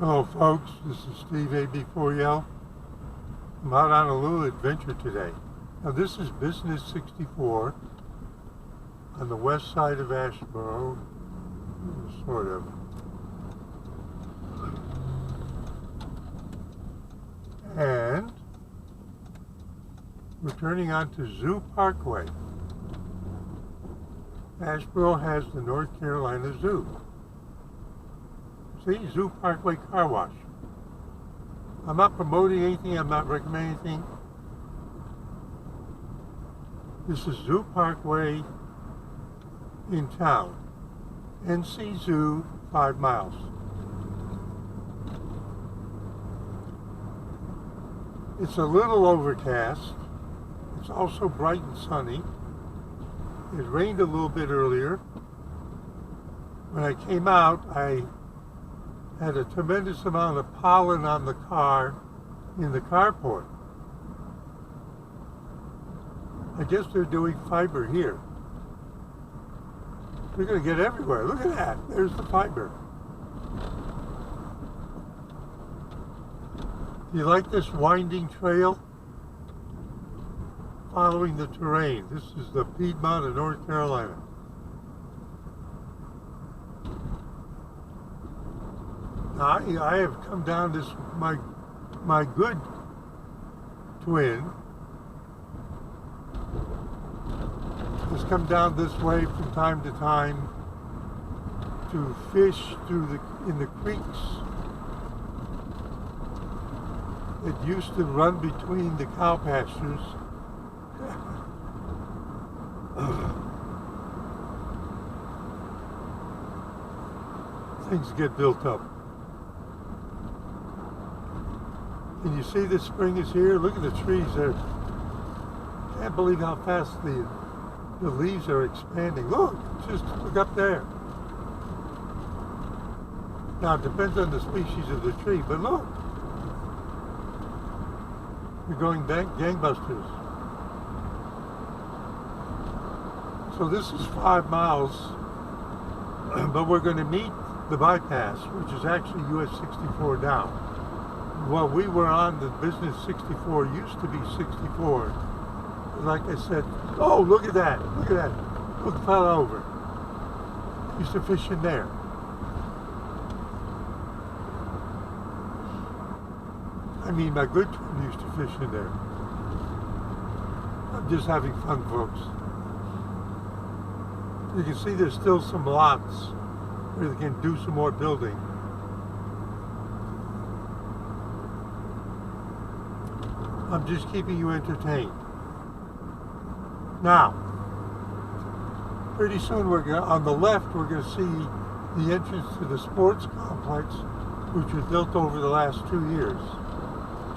Hello folks, this is Steve AB4Yell. I'm out on a little adventure today. Now this is Business 64 on the west side of Asheboro, sort of. And we're turning onto Zoo Parkway. Asheboro has the North Carolina Zoo. See, Zoo Parkway Car Wash. I'm not promoting anything, I'm not recommending anything. This is Zoo Parkway in town. NC Zoo, 5 miles. It's a little overcast. It's also bright and sunny. It rained a little bit earlier. When I came out, I had a tremendous amount of pollen on the car in the carport. I guess they're doing fiber here. We're going to get everywhere. Look at that. There's the fiber. Do you like this winding trail? Following the terrain. This is the Piedmont of North Carolina. I have come down this, my good twin has come down this way from time to time to fish in the creeks that used to run between the cow pastures. Things get built up. Can you see the spring is here? Look at the trees there. Can't believe how fast the leaves are expanding. Look, just look up there. Now it depends on the species of the tree, but look. You're going gangbusters. So this is 5 miles, but we're going to meet the bypass, which is actually US 64 down. Well, we were on the Business 64, used to be 64. Like I said, oh, look at that, look at that. Look, fell over. Used to fish in there. I mean, my good twin used to fish in there. I'm just having fun, folks. You can see there's still some lots where they can do some more building. I'm just keeping you entertained. Now, pretty soon on the left we're going to see the entrance to the sports complex, which was built over the last 2 years.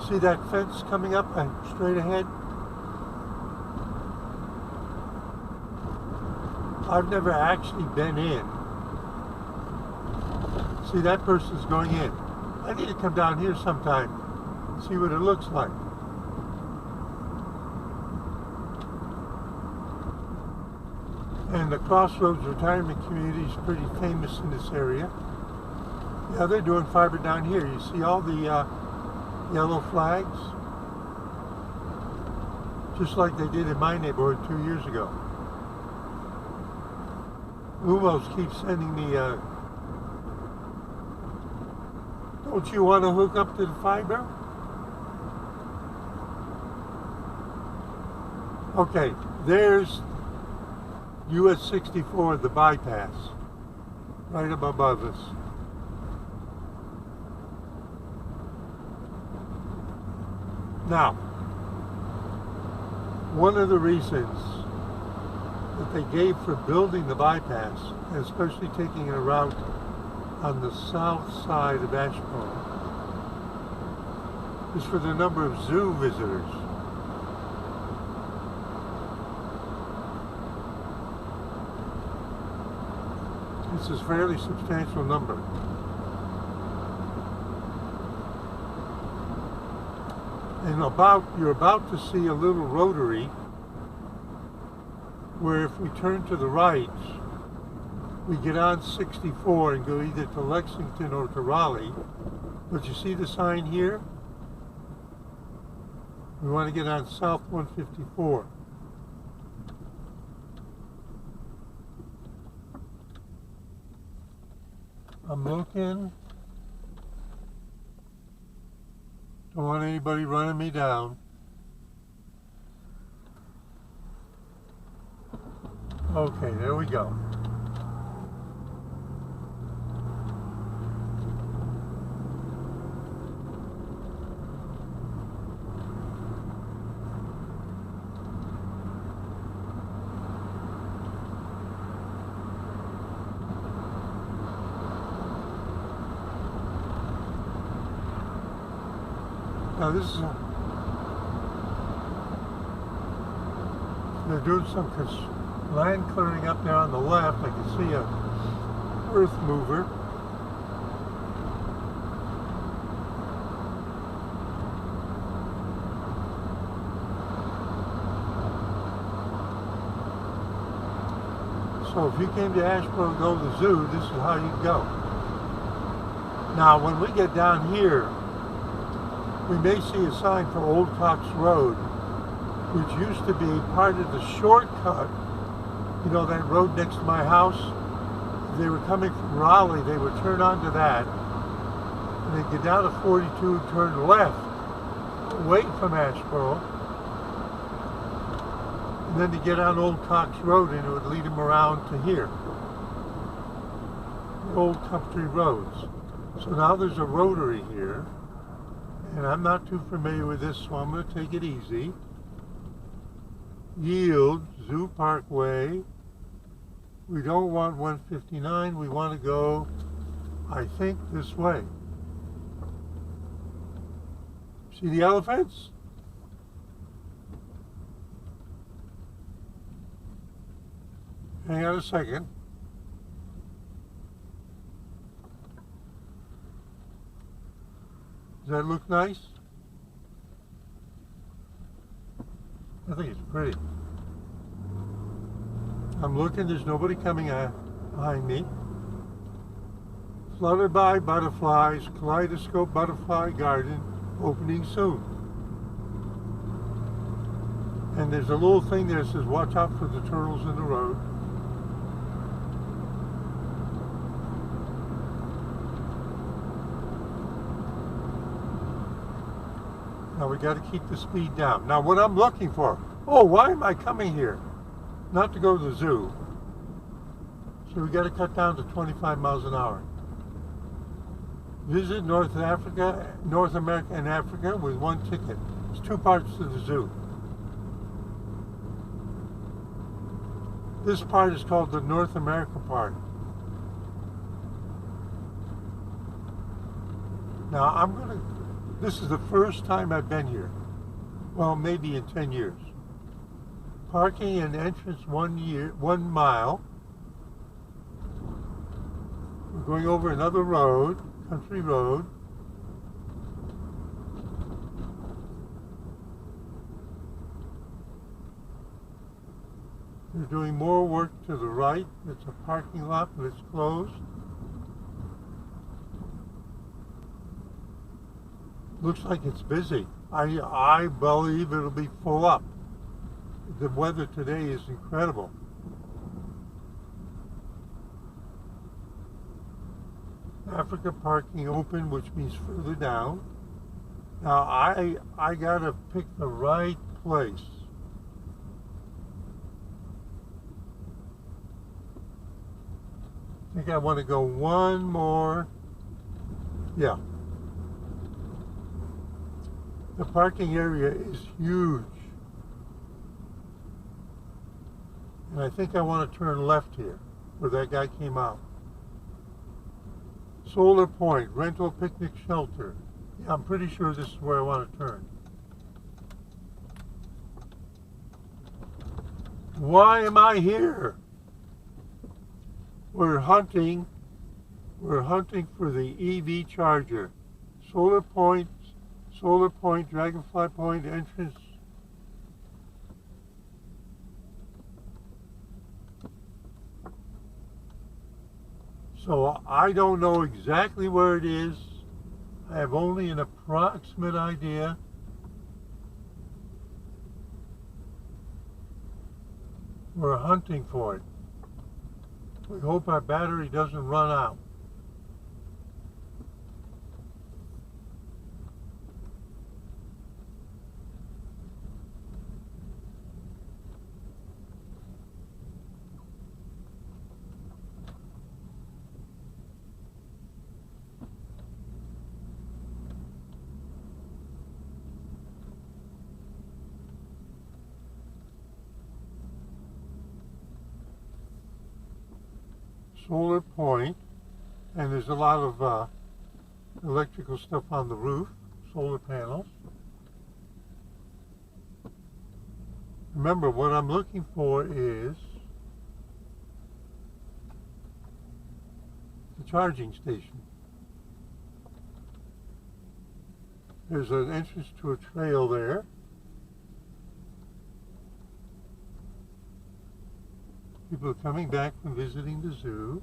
See that fence coming up straight ahead? I've never actually been in. See, that person's going in. I need to come down here sometime and see what it looks like. And the Crossroads Retirement Community is pretty famous in this area. Yeah, they're doing fiber down here. You see all the yellow flags? Just like they did in my neighborhood 2 years ago. Lumos keeps sending me, don't you want to hook up to the fiber? Okay, there's US 64, the bypass, right up above us. Now, one of the reasons that they gave for building the bypass, and especially taking a route on the south side of Asheboro, is for the number of zoo visitors. This is a fairly substantial number. And you're about to see a little rotary where if we turn to the right, we get on 64 and go either to Lexington or to Raleigh, But you see the sign here? We want to get on South 154. I'm looking. Don't want anybody running me down. Okay, there we go. Now this is they're doing some land clearing up there on the left. I can see a earth mover. So if you came to Asheboro to go to the zoo, this is how you'd go. Now when we get down here, we may see a sign for Old Cox Road, which used to be part of the shortcut. You know, that road next to my house? If they were coming from Raleigh, they would turn onto that, and they'd get down to 42 and turn left, away from Asheboro, and then to get on Old Cox Road, and it would lead them around to here. The old country roads. So now there's a rotary here. And I'm not too familiar with this, so I'm going to take it easy. Yield, Zoo Parkway. We don't want 159, we want to go, I think, this way. See the elephants? Hang on a second. Does that look nice? I think it's pretty. I'm looking, there's nobody coming behind me. Fluttered by butterflies, Kaleidoscope Butterfly Garden, opening soon. And there's a little thing there that says, watch out for the turtles in the road. Now we got to keep the speed down. Now what I'm looking for, oh, why am I coming here? Not to go to the zoo. So we got to cut down to 25 miles an hour. Visit North America and Africa with one ticket. It's 2 parts to the zoo. This part is called the North America part. Now this is the first time I've been here. Well, maybe in 10 years. Parking and entrance 1 mile. We're going over another road, country road. They're doing more work to the right. It's a parking lot, but it's closed. Looks like it's busy. I believe it'll be full up. The weather today is incredible. Africa parking open, which means further down. Now I gotta pick the right place. I think I want to go one more. Yeah. The parking area is huge. And I think I want to turn left here, where that guy came out. Solar Point, rental picnic shelter. Yeah, I'm pretty sure this is where I want to turn. Why am I here? We're hunting for the EV charger. Solar Point, Dragonfly Point entrance. So I don't know exactly where it is. I have only an approximate idea. We're hunting for it. We hope our battery doesn't run out. Solar point, and there's a lot of electrical stuff on the roof, solar panels. Remember, what I'm looking for is the charging station. There's an entrance to a trail there. People are coming back from visiting the zoo.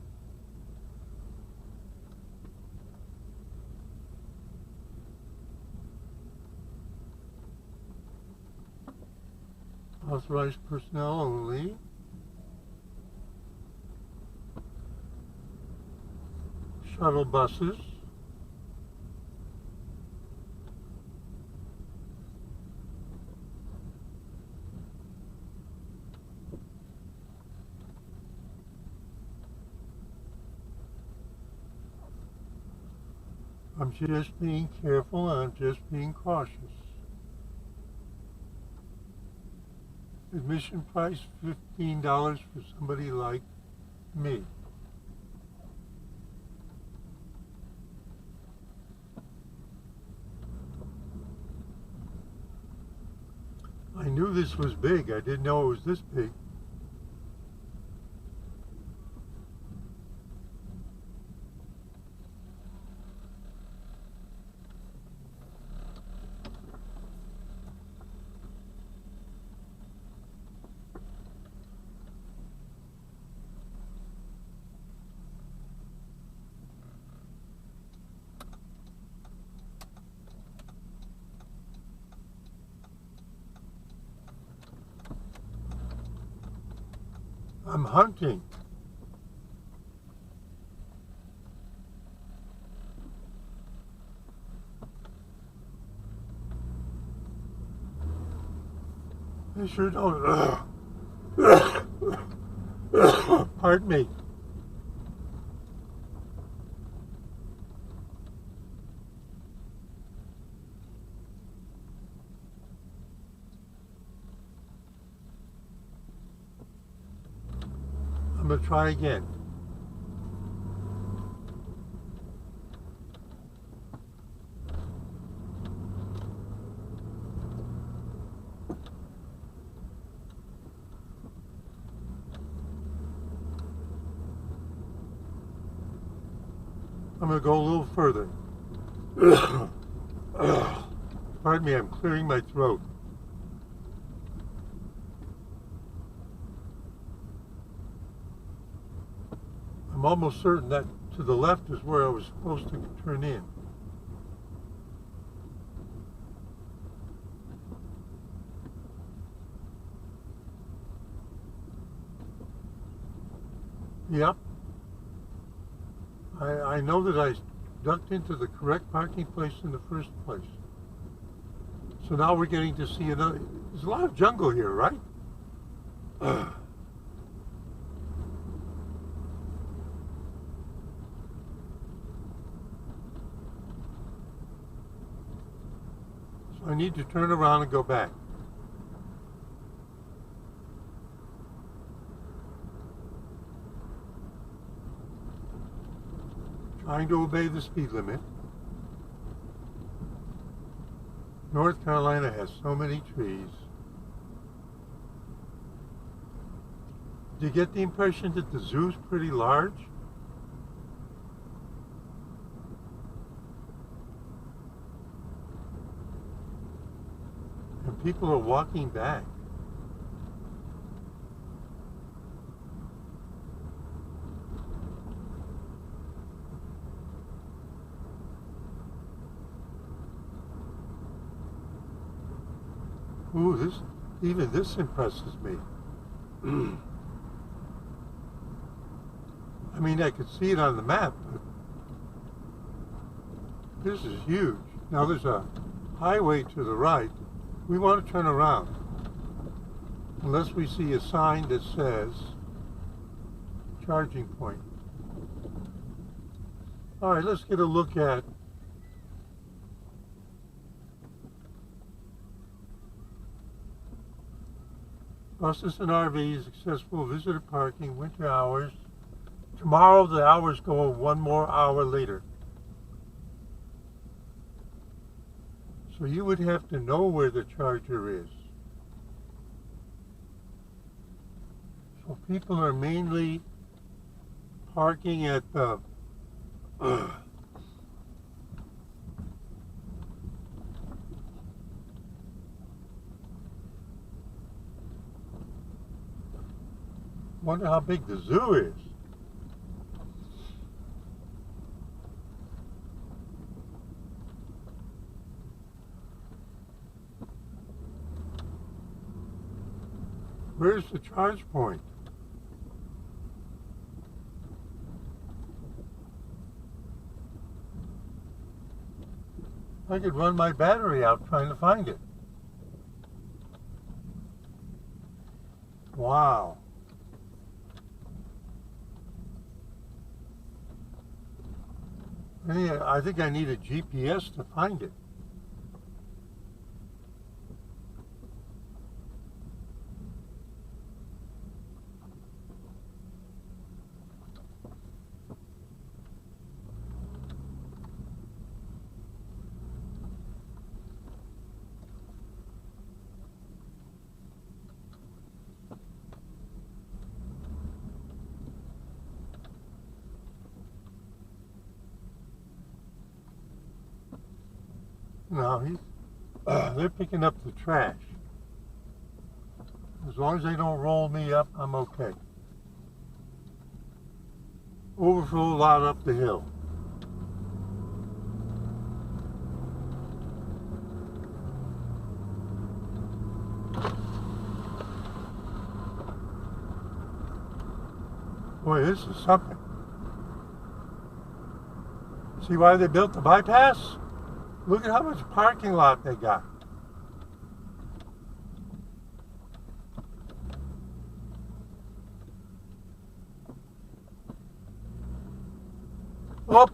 Authorized personnel only. Shuttle buses. I'm just being careful and I'm just being cautious. Admission price $15 for somebody like me. I knew this was big. I didn't know it was this big. I'm hunting. I sure don't. Pardon me. I'm going to try again. I'm going to go a little further. Pardon me, I'm clearing my throat. I'm almost certain that to the left is where I was supposed to turn in. Yep. I know that I ducked into the correct parking place in the first place. So now we're getting to see another. There's a lot of jungle here, right? So I need to turn around and go back. Trying to obey the speed limit. North Carolina has so many trees. Do you get the impression that the zoo's pretty large? And people are walking back. Ooh, even this impresses me. I mean, I could see it on the map, but this is huge. Now there's a highway to the right. We want to turn around. Unless we see a sign that says charging point. All right, let's get a look at buses and RVs, accessible visitor parking, winter hours. Tomorrow the hours go 1 more hour later. So you would have to know where the charger is. So people are mainly parking at the wonder how big the zoo is. Where's the charge point? I could run my battery out trying to find it. Wow. I think I need a GPS to find it. No, they're picking up the trash. As long as they don't roll me up, I'm okay. Overflow lot up the hill. Boy, this is something. See why they built the bypass? Look at how much parking lot they got. Up.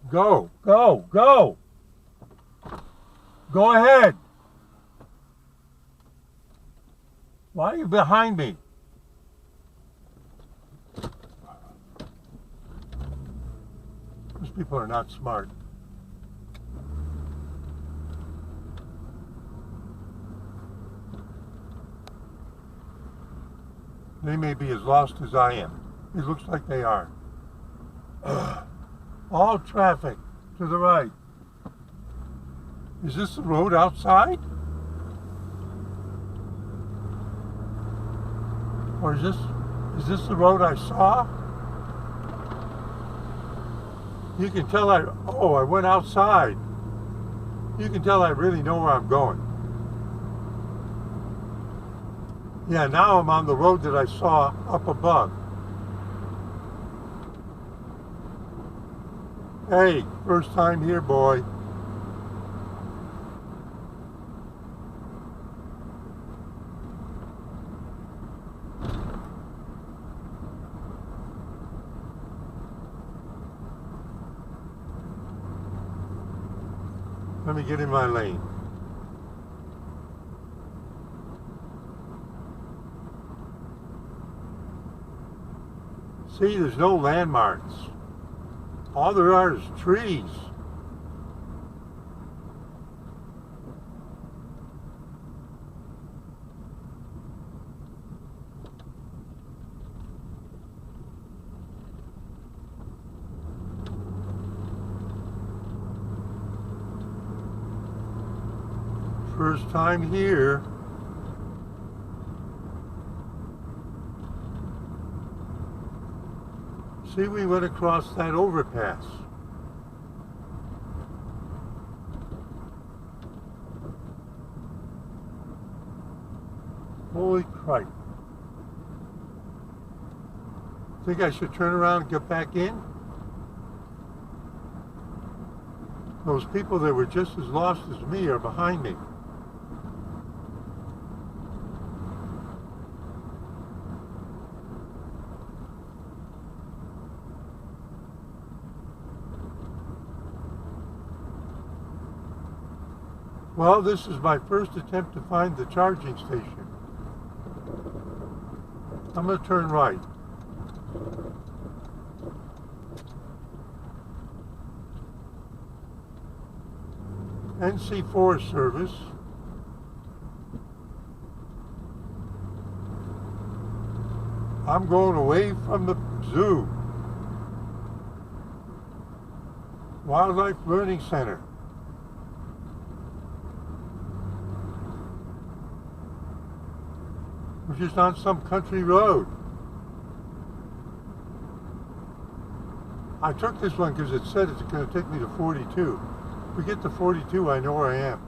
Go, go, go. Go ahead. Why are you behind me? Those people are not smart. They may be as lost as I am. It looks like they are. All traffic to the right. Is this the road outside? Or is this the road I saw? You can tell I went outside. You can tell I really know where I'm going. Yeah, now I'm on the road that I saw up above. Hey, first time here, boy. Let me get in my lane. See, there's no landmarks. All there are is trees. First time here. See, we went across that overpass. Holy crap. Think I should turn around and get back in? Those people that were just as lost as me are behind me. Well, this is my first attempt to find the charging station. I'm going to turn right. NC Forest Service. I'm going away from the zoo. Wildlife Learning Center. We're just on some country road. I took this one because it said it's going to take me to 42. If we get to 42, I know where I am.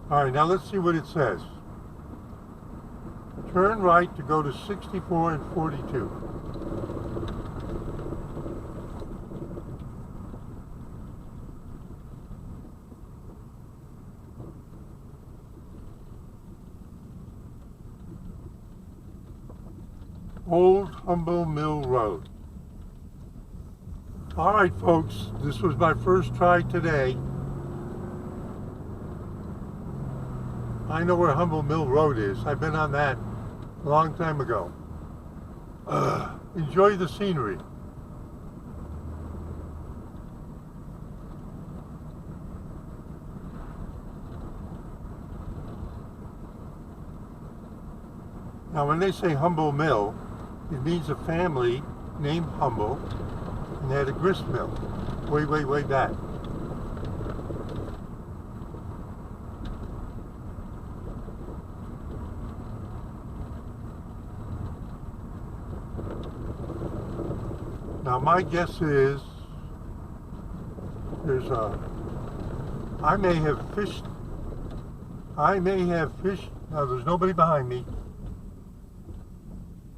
All right, now let's see what it says. Turn right to go to 64 and 42. Old Humble Mill Road. All right, folks, this was my first try today. I know where Humble Mill Road is. I've been on that a long time ago. Enjoy the scenery. Now, when they say Humble Mill, it means a family named Humble, and they had a grist mill way back. Now my guess is there's I may have fished, now there's nobody behind me.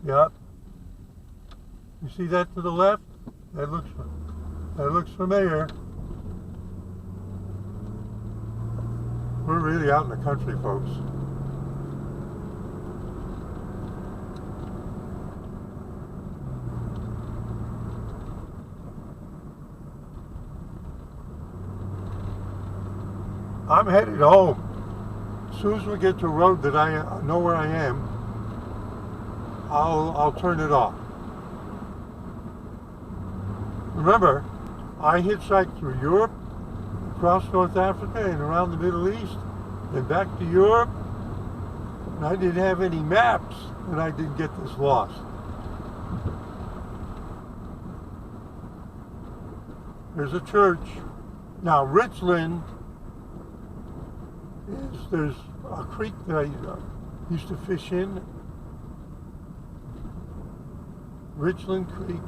Yep. You see that to the left? That looks familiar. We're really out in the country, folks. I'm headed home. As soon as we get to a road that I know where I am, I'll turn it off. Remember, I hitchhiked through Europe, across North Africa, and around the Middle East, and back to Europe. And I didn't have any maps, and I didn't get this lost. There's a church. Now, Richland, there's a creek that I used to fish in. Richland Creek.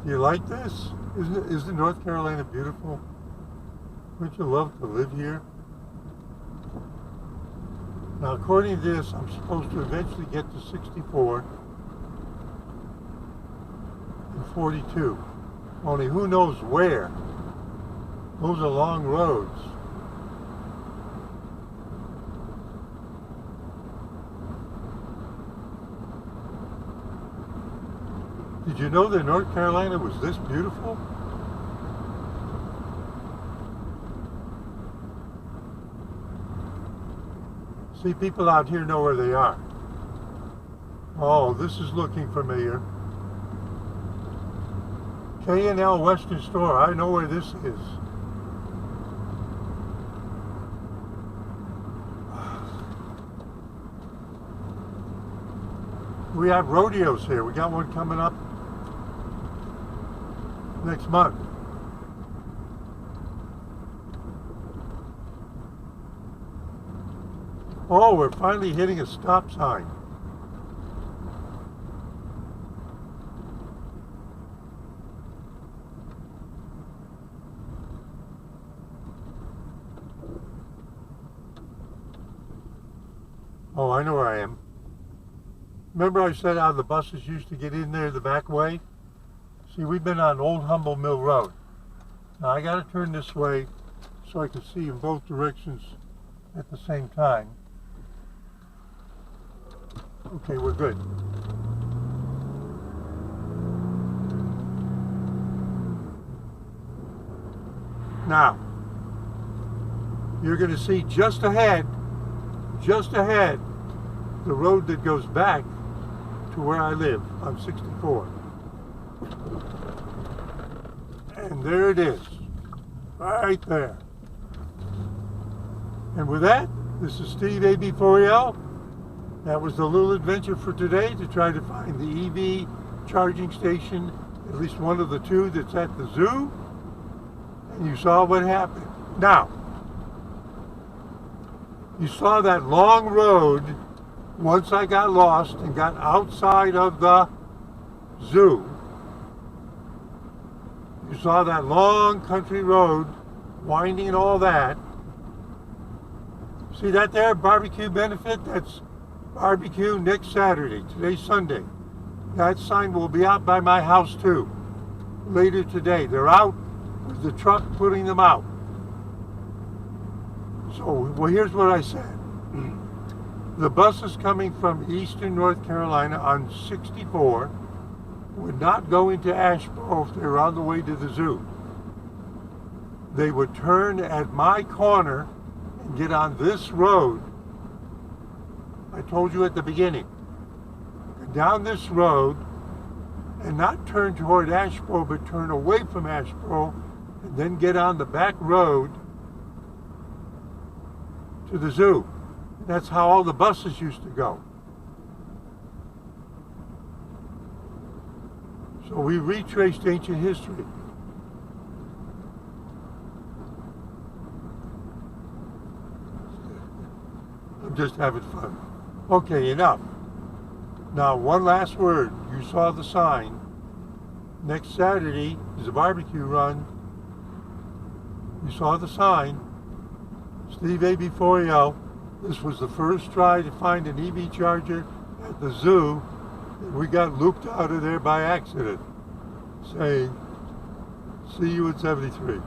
Do you like this? Isn't North Carolina beautiful? Wouldn't you love to live here? Now, according to this, I'm supposed to eventually get to 64 and 42. Only who knows where? Those are long roads. Did you know that North Carolina was this beautiful? See, people out here know where they are. Oh, this is looking familiar. K&L Western Store, I know where this is. We have rodeos here. We got one coming up next month. Oh, we're finally hitting a stop sign. Oh, I know where I am. Remember I said how the buses used to get in there the back way? See, we've been on Old Humble Mill Road. Now I got to turn this way so I can see in both directions at the same time. Okay, we're good. Now, you're going to see just ahead, the road that goes back to where I live on 64. And there it is, right there. And with that, this is Steve AB4EL. That was the little adventure for today, to try to find the EV charging station, at least one of the two that's at the zoo. And you saw what happened. Now, you saw that long road. Once I got lost and got outside of the zoo, you saw that long country road winding and all that. See that there, barbecue benefit? That's barbecue next Saturday. Today's Sunday. That sign will be out by my house too later today. They're out with the truck putting them out. So, well, here's what I said. The buses coming from eastern North Carolina on 64 would not go into Asheboro if they were on the way to the zoo. They would turn at my corner and get on this road. I told you at the beginning. Down this road and not turn toward Asheboro, but turn away from Asheboro and then get on the back road to the zoo. That's how all the buses used to go. So we retraced ancient history. I'm just having fun. Okay, enough. Now, one last word. You saw the sign. Next Saturday is a barbecue run. You saw the sign. Steve AB4EL. This was the first try to find an EV charger at the zoo, and we got looped out of there by accident, saying, see you at 73.